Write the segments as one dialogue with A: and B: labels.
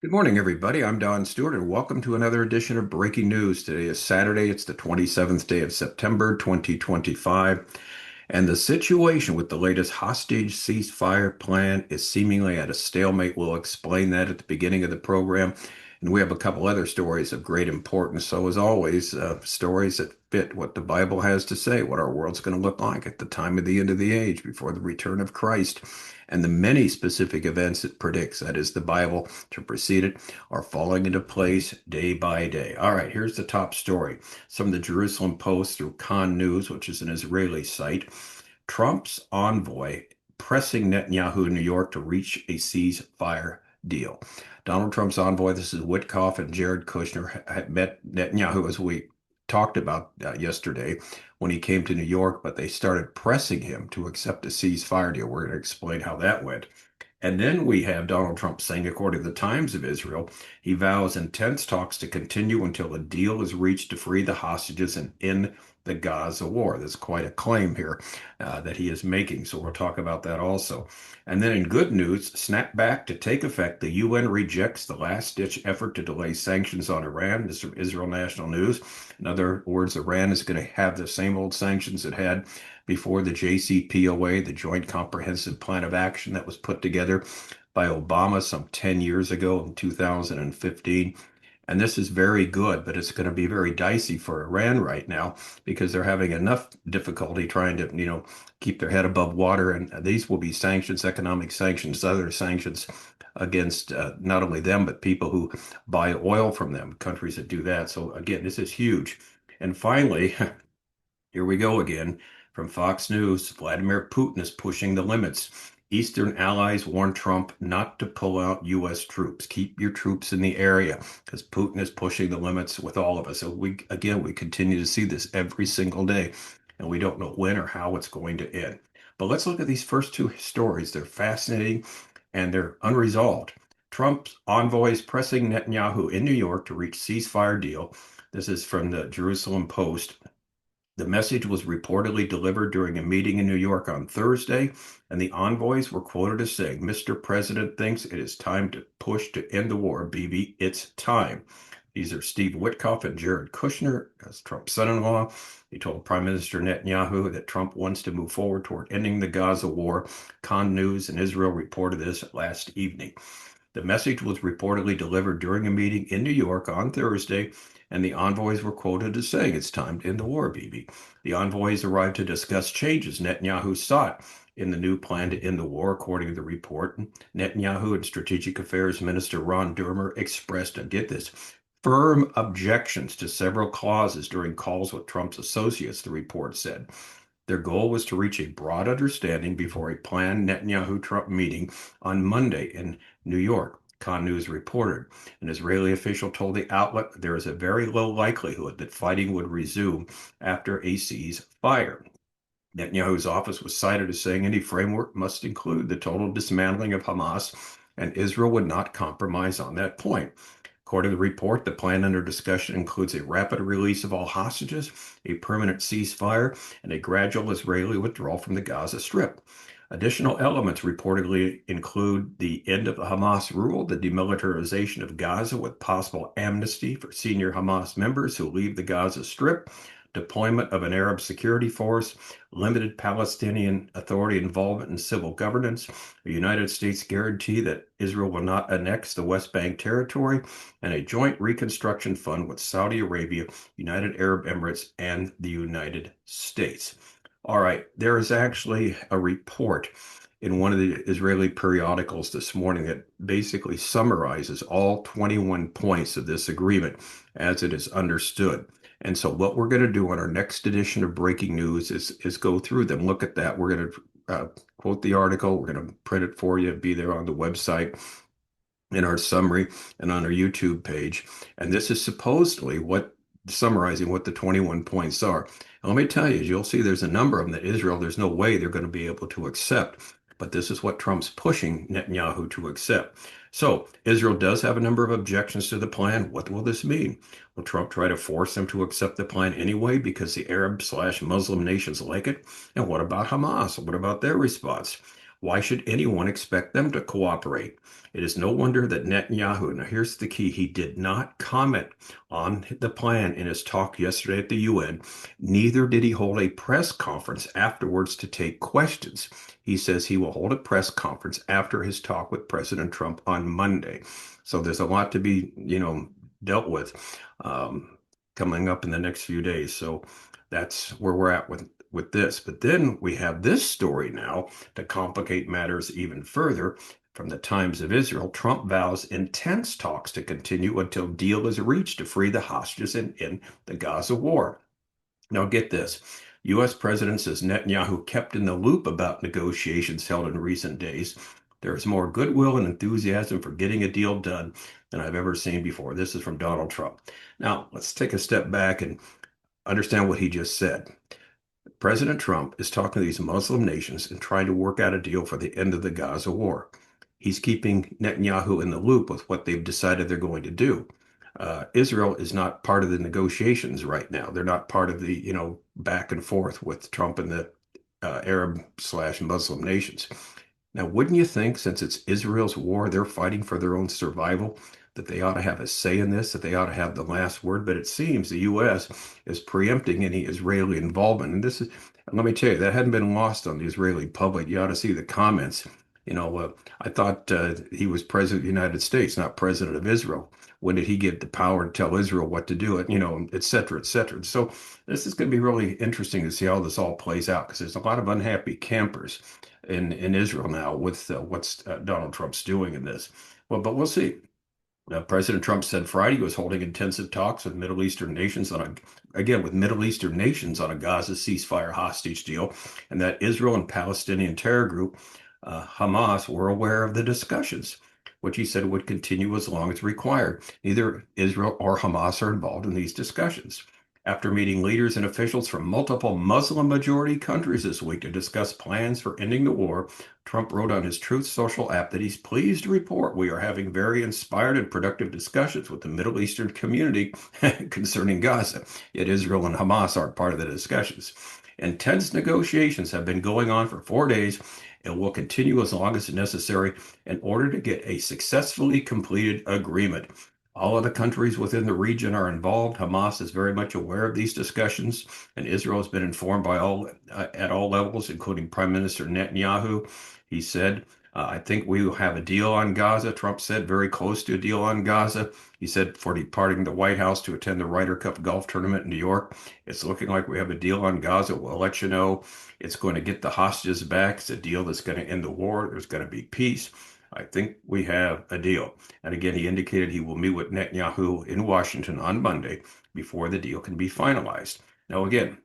A: Good morning, everybody. I'm Don Stewart, and welcome to another edition of Breaking News. Today is Saturday. It's the 27th day of September, 2025. And the situation with the latest hostage ceasefire plan is seemingly at a stalemate. We'll explain that at the beginning of the program. And we have a couple other stories of great importance. So, as always, stories that fit what the Bible has to say, what our world's going to look like at the time of the end of the age, before the return of Christ, and the many specific events it predicts, that is, the Bible, to precede it, are falling into place day by day. All right, here's the top story. From the Jerusalem Post through Khan News, which is an Israeli site. Trump's envoy pressing Netanyahu in New York to reach a ceasefire deal. Donald Trump's envoy, this is Witkoff and Jared Kushner, had met Netanyahu, as we talked about yesterday, when he came to New York, but they started pressing him to accept a ceasefire deal. We're going to explain how that went. And then we have Donald Trump saying, according to the Times of Israel, he vows intense talks to continue until a deal is reached to free the hostages and end the Gaza war. There's quite a claim here that he is making. So we'll talk about that also. And then in good news, snapback to take effect. The UN rejects the last-ditch effort to delay sanctions on Iran. This is from Israel National News. In other words, Iran is going to have the same old sanctions it had before the JCPOA, the Joint Comprehensive Plan of Action that was put together by Obama some 10 years ago in 2015. And this is very good, but it's going to be very dicey for Iran right now because they're having enough difficulty trying to, keep their head above water. And these will be sanctions, economic sanctions, other sanctions against not only them, but people who buy oil from them, countries that do that. So again, this is huge. And finally, here we go again from Fox News. Vladimir Putin is pushing the limits. Eastern allies warn Trump not to pull out U.S. troops. Keep your troops in the area because Putin is pushing the limits with all of us. So we continue to see this every single day, and we don't know when or how it's going to end. But let's look at these first two stories. They're fascinating and they're unresolved. Trump's envoys pressing Netanyahu in New York to reach ceasefire deal. This is from the Jerusalem Post. The message was reportedly delivered during a meeting in New York on Thursday, and the envoys were quoted as saying, Mr. President thinks it is time to push to end the war. Bibi, it's time. These are Steve Witkoff and Jared Kushner, as Trump's son-in-law. He told Prime Minister Netanyahu that Trump wants to move forward toward ending the Gaza war. Khan News in Israel reported this last evening. The message was reportedly delivered during a meeting in New York on Thursday, and the envoys were quoted as saying it's time to end the war, Bibi. The envoys arrived to discuss changes Netanyahu sought in the new plan to end the war, according to the report. Netanyahu and Strategic Affairs Minister Ron Dermer expressed, and get this, firm objections to several clauses during calls with Trump's associates, the report said. Their goal was to reach a broad understanding before a planned Netanyahu-Trump meeting on Monday in New York. Khan News reported. An Israeli official told the outlet there is a very low likelihood that fighting would resume after a ceasefire. Netanyahu's office was cited as saying any framework must include the total dismantling of Hamas, and Israel would not compromise on that point. According to the report, the plan under discussion includes a rapid release of all hostages, a permanent ceasefire, and a gradual Israeli withdrawal from the Gaza Strip. Additional elements reportedly include the end of the Hamas rule, the demilitarization of Gaza with possible amnesty for senior Hamas members who leave the Gaza Strip, deployment of an Arab security force, limited Palestinian Authority involvement in civil governance, a United States guarantee that Israel will not annex the West Bank territory, and a joint reconstruction fund with Saudi Arabia, United Arab Emirates, and the United States. All right, there is actually a report in one of the Israeli periodicals this morning that basically summarizes all 21 points of this agreement as it is understood. And so what we're going to do on our next edition of Breaking News is go through them, look at that. We're going to quote the article. We're going to print it for you, be there on the website in our summary and on our YouTube page. And this is supposedly summarizing what the 21 points are. And let me tell you, you'll see there's a number of them that Israel, there's no way they're going to be able to accept. But this is what Trump's pushing Netanyahu to accept. So Israel does have a number of objections to the plan. What will this mean? Will Trump try to force them to accept the plan anyway because the Arab/Muslim nations like it? And what about Hamas? What about their response? Why should anyone expect them to cooperate? It is no wonder that Netanyahu, now here's the key, he did not comment on the plan in his talk yesterday at the UN. Neither did he hold a press conference afterwards to take questions. He says he will hold a press conference after his talk with President Trump on Monday. So there's a lot to be, dealt with coming up in the next few days. So that's where we're at with this. But then we have this story now to complicate matters even further. From the Times of Israel, Trump vows intense talks to continue until deal is reached to free the hostages in the Gaza war. Now, get this. U.S. President says Netanyahu kept in the loop about negotiations held in recent days. There is more goodwill and enthusiasm for getting a deal done than I've ever seen before. This is from Donald Trump. Now, let's take a step back and understand what he just said. President Trump is talking to these Muslim nations and trying to work out a deal for the end of the Gaza war. He's keeping Netanyahu in the loop with what they've decided they're going to do. Israel is not part of the negotiations right now. They're not part of the, back and forth with Trump and the Arab/Muslim nations. Now, wouldn't you think, since it's Israel's war, they're fighting for their own survival, that they ought to have a say in this, that they ought to have the last word? But it seems the U.S. is preempting any Israeli involvement. And let me tell you, that hadn't been lost on the Israeli public. You ought to see the comments. I thought he was president of the United States, not president of Israel. When did he get the power to tell Israel what to do? Et cetera, et cetera. So this is going to be really interesting to see how this all plays out, because there's a lot of unhappy campers in Israel now with what's Donald Trump's doing in this. Well, but we'll see. President Trump said Friday he was holding intensive talks with Middle Eastern nations on a Gaza ceasefire hostage deal, and that Israel and Palestinian terror group Hamas were aware of the discussions, which he said would continue as long as required. Neither Israel or Hamas are involved in these discussions. After meeting leaders and officials from multiple Muslim-majority countries this week to discuss plans for ending the war, Trump wrote on his Truth Social app that he's pleased to report we are having very inspired and productive discussions with the Middle Eastern community concerning Gaza. Yet Israel and Hamas aren't part of the discussions. Intense negotiations have been going on for 4 days and will continue as long as necessary in order to get a successfully completed agreement. All of the countries within the region are involved. Hamas is very much aware of these discussions, and Israel has been informed by at all levels, including Prime Minister Netanyahu. He said, I think we will have a deal on Gaza. Trump said very close to a deal on Gaza. He said before departing the White House to attend the Ryder Cup golf tournament in New York, it's looking like we have a deal on Gaza. We'll let you know. It's going to get the hostages back. It's a deal that's going to end the war. There's going to be peace. I think we have a deal. And again, he indicated he will meet with Netanyahu in Washington on Monday before the deal can be finalized. Now, again,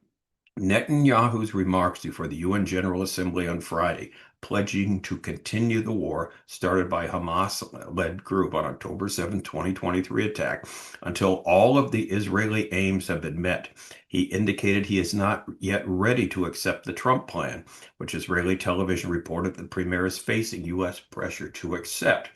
A: Netanyahu's remarks before the UN General Assembly on Friday, pledging to continue the war started by Hamas-led group on October 7, 2023 attack until all of the Israeli aims have been met. He indicated he is not yet ready to accept the Trump plan, which Israeli television reported the premier is facing U.S. pressure to accept.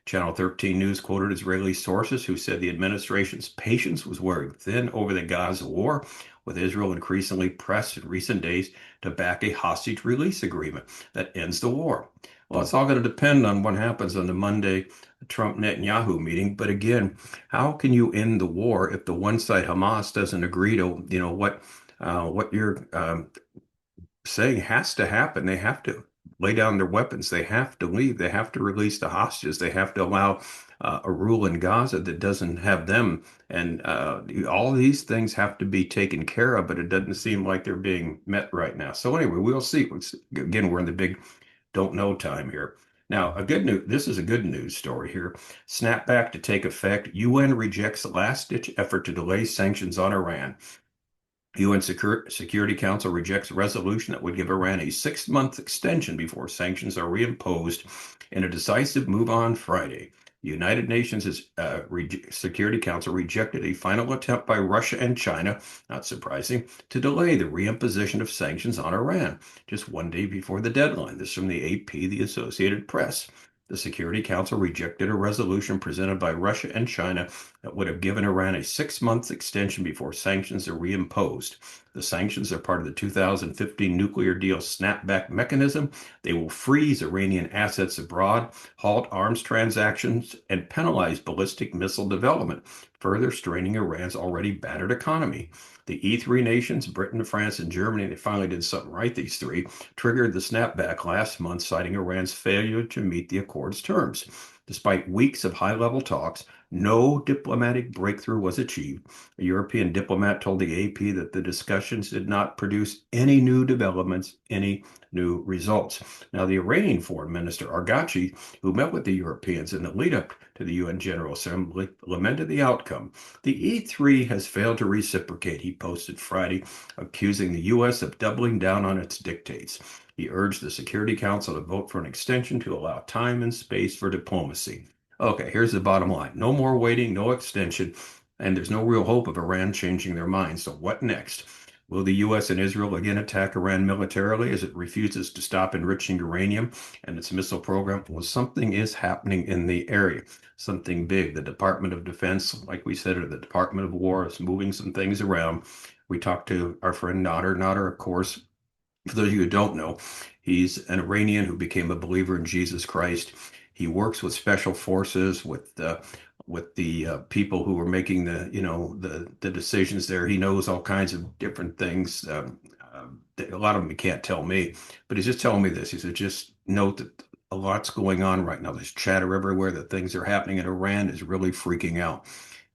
A: Channel 13 News quoted Israeli sources who said the administration's patience was wearing thin over the Gaza war, with Israel increasingly pressed in recent days to back a hostage release agreement that ends the war. Well, it's all going to depend on what happens on the Monday Trump-Netanyahu meeting. But again, how can you end the war if the one side, Hamas, doesn't agree to, what you're saying has to happen? They have to lay down their weapons. They have to leave. They have to release the hostages. They have to allow a rule in Gaza that doesn't have them. And all these things have to be taken care of, but it doesn't seem like they're being met right now. So anyway, we'll see. Again, we're in the big don't know time here. Now, this is a good news story here. Snapback to take effect. UN rejects last-ditch effort to delay sanctions on Iran. UN Security Council rejects resolution that would give Iran a 6-month extension before sanctions are reimposed in a decisive move on Friday. The United Nations Security Council rejected a final attempt by Russia and China, not surprising, to delay the reimposition of sanctions on Iran just 1 day before the deadline. This is from the AP, the Associated Press. The Security Council rejected a resolution presented by Russia and China that would have given Iran a 6 month extension before sanctions are reimposed. The sanctions are part of the 2015 nuclear deal snapback mechanism. They will freeze Iranian assets abroad, halt arms transactions, and penalize ballistic missile development, further straining Iran's already battered economy. The E3 nations, Britain, France, and Germany, they finally did something right, these three, triggered the snapback last month, citing Iran's failure to meet the accord's terms. Despite weeks of high-level talks, no diplomatic breakthrough was achieved. A European diplomat told the AP that the discussions did not produce any new developments, any new results. Now, the Iranian Foreign Minister Arghachi, who met with the Europeans in the lead up to the UN General Assembly, lamented the outcome. The E3 has failed to reciprocate, he posted Friday, accusing the U.S. of doubling down on its dictates. He urged the Security Council to vote for an extension to allow time and space for diplomacy. Okay, here's the bottom line. No more waiting, no extension, and there's no real hope of Iran changing their minds. So what next? Will the U.S. and Israel again attack Iran militarily as it refuses to stop enriching uranium and its missile program? Well, something is happening in the area, something big. The Department of Defense, like we said, or the Department of War is moving some things around. We talked to our friend Nader. Nader, of course, for those of you who don't know, he's an Iranian who became a believer in Jesus Christ. He works with special forces, with the people who are making the decisions there. He knows all kinds of different things. A lot of them he can't tell me, but he's just telling me this. He said, just note that a lot's going on right now. There's chatter everywhere that things are happening, and Iran is really freaking out.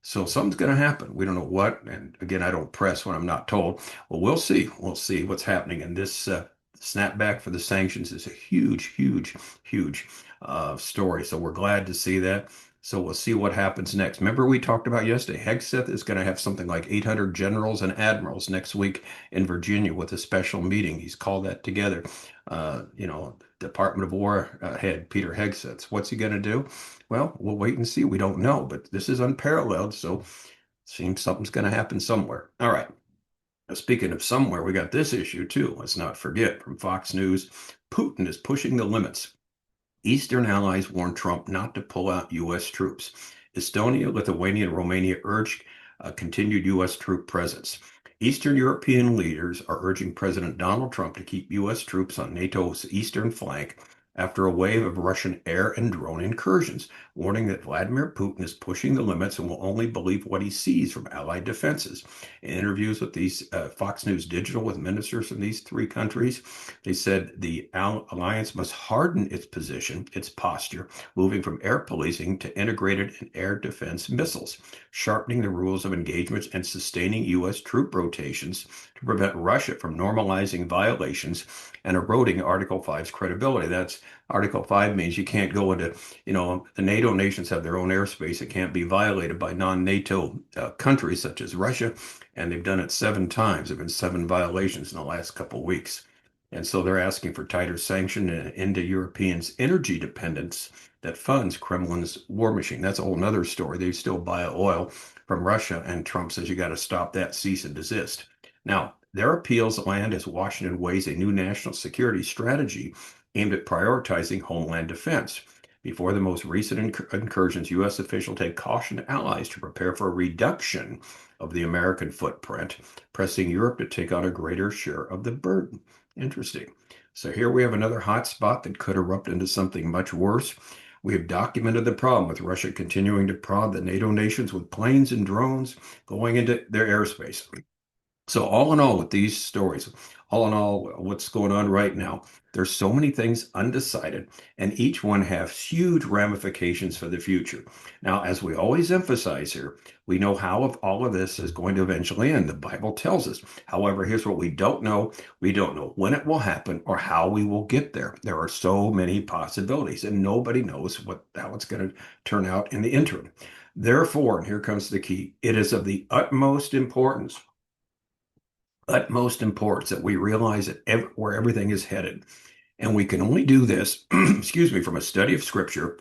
A: So something's going to happen. We don't know what. And again, I don't press when I'm not told. Well, we'll see. We'll see what's happening. And this snapback for the sanctions is a huge, huge, huge story. So we're glad to see that. So we'll see what happens next. Remember, we talked about yesterday, Hegseth is going to have something like 800 generals and admirals next week in Virginia with a special meeting. He's called that together. Department of War head Peter Hegseth. What's he going to do? Well, we'll wait and see. We don't know, but this is unparalleled. So seems something's going to happen somewhere. All right. Now, speaking of somewhere, we got this issue too. Let's not forget from Fox News, Putin is pushing the limits. Eastern allies warn Trump not to pull out U.S. troops. Estonia, Lithuania, and Romania urged a continued U.S. troop presence. Eastern European leaders are urging President Donald Trump to keep U.S. troops on NATO's eastern flank after a wave of Russian air and drone incursions, warning that Vladimir Putin is pushing the limits and will only believe what he sees from allied defenses. In interviews with these Fox News Digital with ministers from these three countries, they said the alliance must harden its position, its posture, moving from air policing to integrated and air defense missiles, sharpening the rules of engagements and sustaining U.S. troop rotations to prevent Russia from normalizing violations and eroding Article 5's credibility. That's Article 5 means you can't go into, the NATO nations have their own airspace. It can't be violated by non-NATO countries such as Russia. And they've done it 7 times. There have been 7 violations in the last couple of weeks. And so they're asking for tighter sanction into Europeans' energy dependence that funds Kremlin's war machine. That's a whole other story. They still buy oil from Russia, and Trump says you got to stop that, cease and desist. Now, their appeals land as Washington weighs a new national security strategy aimed at prioritizing homeland defense. Before the most recent incursions, U.S. officials had cautioned allies to prepare for a reduction of the American footprint, pressing Europe to take on a greater share of the burden. Interesting. So here we have another hot spot that could erupt into something much worse. We have documented the problem with Russia continuing to prod the NATO nations with planes and drones going into their airspace. So all in all, with these stories, all in all, what's going on right now, there's so many things undecided, and each one has huge ramifications for the future. Now, as we always emphasize here, we know how all of this is going to eventually end. The Bible tells us. However, here's what we don't know. We don't know when it will happen or how we will get there. There are so many possibilities, and nobody knows how it's going to turn out in the interim. Therefore, and here comes the key, it is of the utmost importance that we realize that where everything is headed. And we can only do this, excuse me, from a study of Scripture,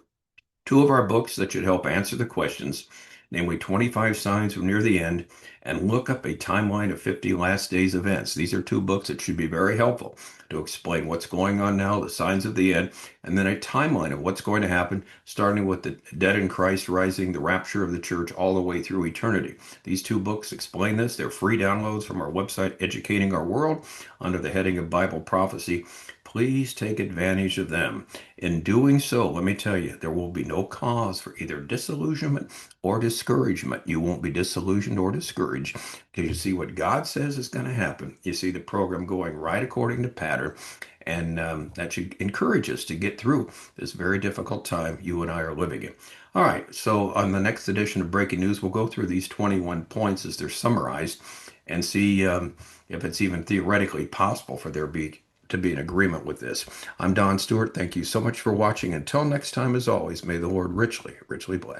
A: 2 of our books that should help answer the questions, namely 25 signs near the end, and look up a timeline of 50 last days events. These are two books that should be very helpful to explain what's going on now, the signs of the end, and then a timeline of what's going to happen, starting with the dead in Christ rising, the rapture of the church, all the way through eternity. These two books explain this. They're free downloads from our website, Educating Our World, under the heading of Bible Prophecy. Please take advantage of them. In doing so, let me tell you, there will be no cause for either disillusionment or discouragement. You won't be disillusioned or discouraged because you see what God says is going to happen. You see the program going right according to pattern, and that should encourage us to get through this very difficult time you and I are living in. All right, so on the next edition of Breaking News, we'll go through these 21 points as they're summarized and see if it's even theoretically possible for there to be an agreement with this. I'm Don Stewart. Thank you so much for watching. Until next time, as always, may the Lord richly, richly bless.